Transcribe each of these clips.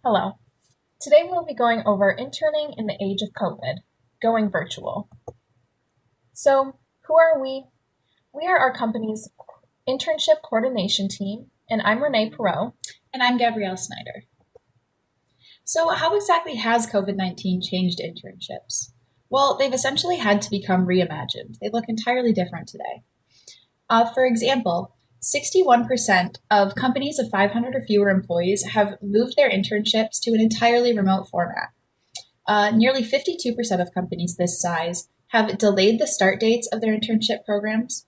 Hello. Today we'll be going over interning in the age of COVID, going virtual. So, who are we? We are our company's internship coordination team, and I'm Renee Perrault. And I'm Snyder. So, how exactly has COVID 19 changed internships? Well, they've essentially had to become reimagined. They look entirely different today. For example, 61% of companies of 500 or fewer employees have moved their internships to an entirely remote format. Nearly 52% of companies this size have delayed the start dates of their internship programs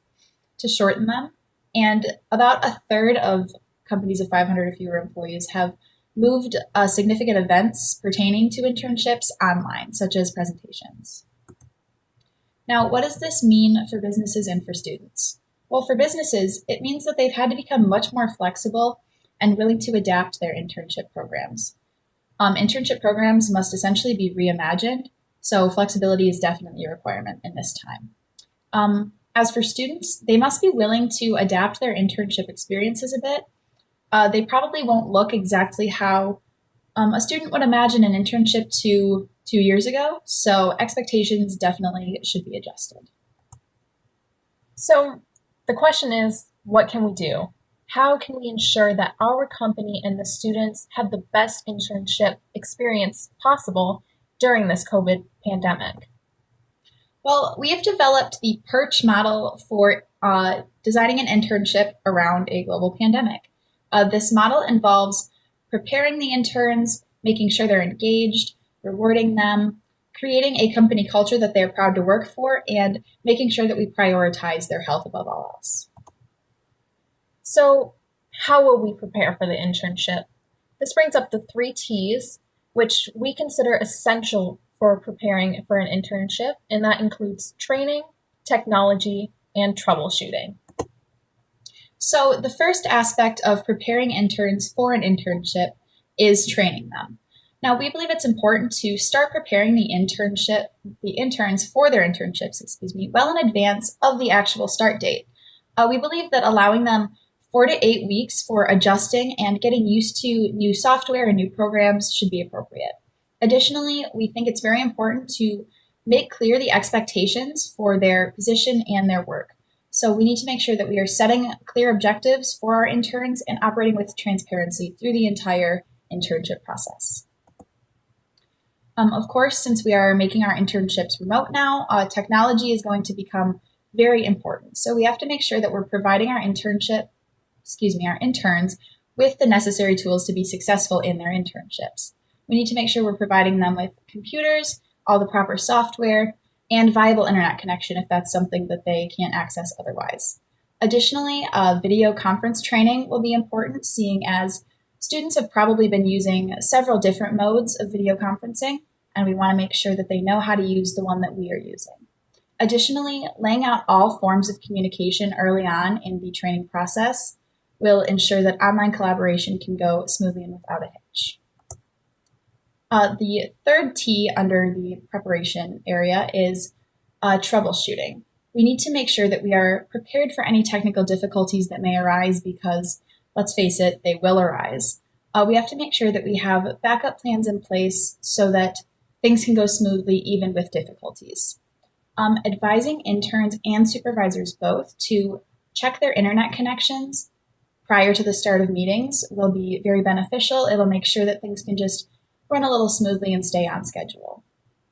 to shorten them, and about a third of companies of 500 or fewer employees have moved significant events pertaining to internships online, such as presentations. Now, what does this mean for businesses and for students? Well, for businesses, it means that they've had to become much more flexible and willing to adapt their internship programs. Internship programs must essentially be reimagined, so flexibility is definitely a requirement in this time. As for students, they must be willing to adapt their internship experiences a bit. They probably won't look exactly how a student would imagine an internship 2 years ago, so expectations definitely should be adjusted. So, the question is, what can we do? How can we ensure that our company and the students have the best internship experience possible during this COVID pandemic? Well, we have developed the Perch model for designing an internship around a global pandemic. This model involves preparing the interns, making sure they're engaged, rewarding them, creating a company culture that they're proud to work for, and making sure that we prioritize their health above all else. So, how will we prepare for the internship? This brings up the 3 T's, which we consider essential for preparing for an internship, and that includes training, technology, and troubleshooting. So, the first aspect of preparing interns for an internship is training them. Now, we believe it's important to start preparing the interns for their internships, well in advance of the actual start date. We believe that allowing them 4 to 8 weeks for adjusting and getting used to new software and new programs should be appropriate. Additionally, we think it's very important to make clear the expectations for their position and their work. So we need to make sure that we are setting clear objectives for our interns and operating with transparency through the entire internship process. Of course, since we are making our internships remote now, technology is going to become very important. So we have to make sure that we're providing our interns with the necessary tools to be successful in their internships. We need to make sure we're providing them with computers, all the proper software, and viable internet connection if that's something that they can't access otherwise. Additionally, video conference training will be important, seeing as students have probably been using several different modes of video conferencing, and we want to make sure that they know how to use the one that we are using. Additionally, laying out all forms of communication early on in the training process will ensure that online collaboration can go smoothly and without a hitch. The third T under the preparation area is troubleshooting. We need to make sure that we are prepared for any technical difficulties that may arise because, let's face it, they will arise. We have to make sure that we have backup plans in place so that things can go smoothly even with difficulties. Advising interns and supervisors both to check their internet connections prior to the start of meetings will be very beneficial. It'll make sure that things can just run a little smoothly and stay on schedule.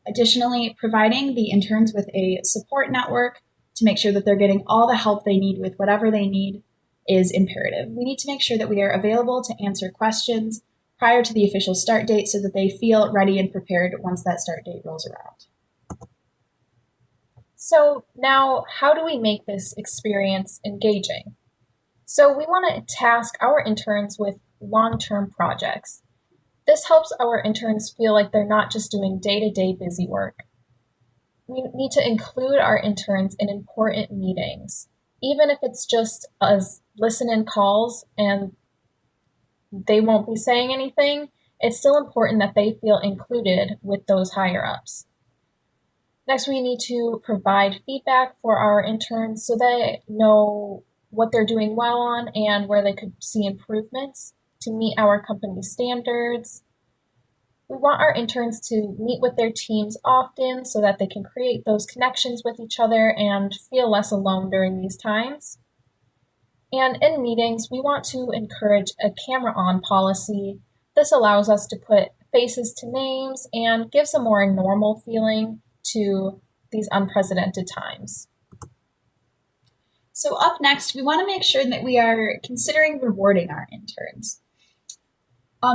Additionally, providing the interns with a support network to make sure that they're getting all the help they need with whatever they need is imperative. We need to make sure that we are available to answer questions prior to the official start date so that they feel ready and prepared once that start date rolls around. So now, how do we make this experience engaging? So we want to task our interns with long-term projects. This helps our interns feel like they're not just doing day-to-day busy work. We need to include our interns in important meetings, even if it's just as listen-in calls and they won't be saying anything. It's still important that they feel included with those higher-ups. Next, we need to provide feedback for our interns so they know what they're doing well on and where they could see improvements to meet our company standards. We want our interns to meet with their teams often so that they can create those connections with each other and feel less alone during these times. And in meetings, we want to encourage a camera on policy. This allows us to put faces to names and gives a more normal feeling to these unprecedented times. So up next, we want to make sure that we are considering rewarding our interns.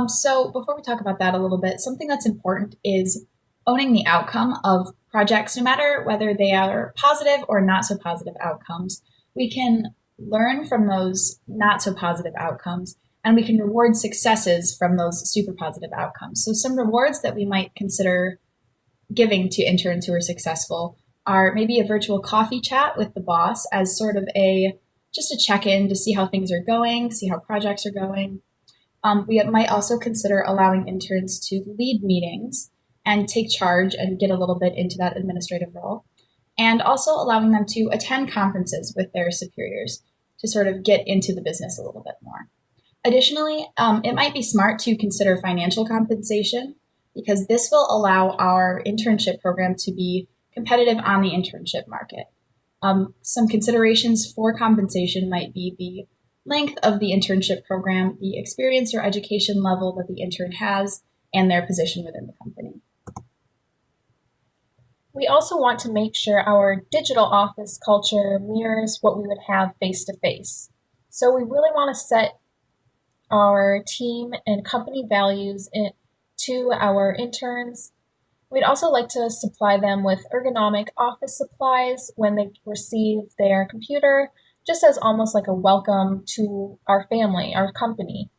So before we talk about that a little bit, something that's important is owning the outcome of projects, no matter whether they are positive or not so positive outcomes. We can learn from those not so positive outcomes, and we can reward successes from those super positive outcomes. So some rewards that we might consider giving to interns who are successful are maybe a virtual coffee chat with the boss as sort of just a check-in to see how things are going, see how projects are going. We might also consider allowing interns to lead meetings and take charge and get a little bit into that administrative role, and also allowing them to attend conferences with their superiors to sort of get into the business a little bit more. Additionally, it might be smart to consider financial compensation because this will allow our internship program to be competitive on the internship market. Some considerations for compensation might be the length of the internship program, the experience or education level that the intern has, and their position within the company. We also want to make sure our digital office culture mirrors what we would have face to face. So we really want to set our team and company values to our interns. We'd also like to supply them with ergonomic office supplies when they receive their computer, just as almost like a welcome to our family, our company.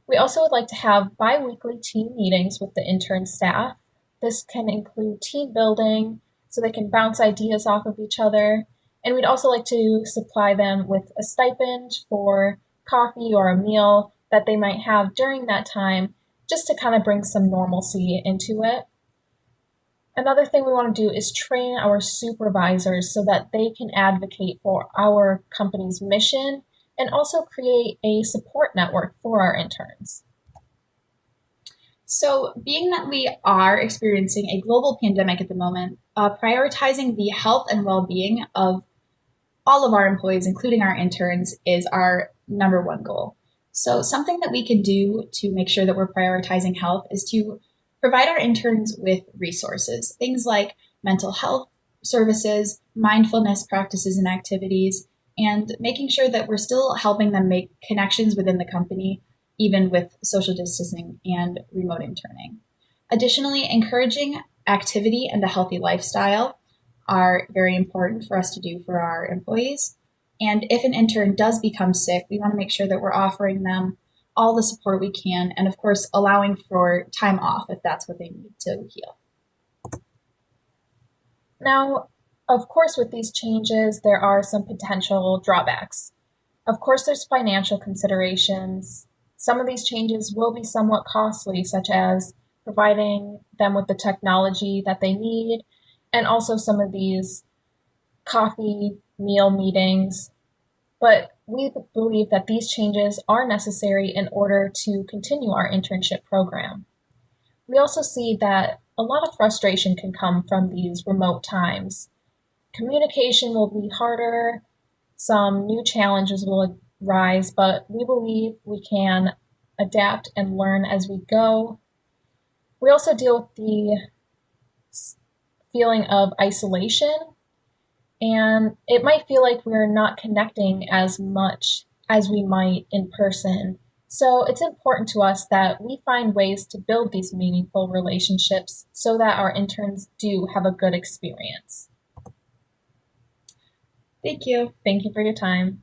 We also would like to have bi-weekly team meetings with the intern staff. This can include team building so they can bounce ideas off of each other. And we'd also like to supply them with a stipend for coffee or a meal that they might have during that time, just to kind of bring some normalcy into it. Another thing we want to do is train our supervisors so that they can advocate for our company's mission and also create a support network for our interns. So, being that we are experiencing a global pandemic at the moment, prioritizing the health and well being of all of our employees, including our interns, is our number one goal. So, something that we can do to make sure that we're prioritizing health is to provide our interns with resources, things like mental health services, mindfulness practices and activities, and making sure that we're still helping them make connections within the company, even with social distancing and remote interning. Additionally, encouraging activity and a healthy lifestyle are very important for us to do for our employees. And if an intern does become sick, we want to make sure that we're offering them all the support we can, and of course, allowing for time off if that's what they need to heal. Now, of course, with these changes, there are some potential drawbacks. Of course, there's financial considerations. Some of these changes will be somewhat costly, such as providing them with the technology that they need, and also some of these coffee meal meetings. But we believe that these changes are necessary in order to continue our internship program. We also see that a lot of frustration can come from these remote times. Communication will be harder, some new challenges will arise, but we believe we can adapt and learn as we go. We also deal with the feeling of isolation, and it might feel like we're not connecting as much as we might in person. So it's important to us that we find ways to build these meaningful relationships so that our interns do have a good experience. Thank you. Thank you for your time.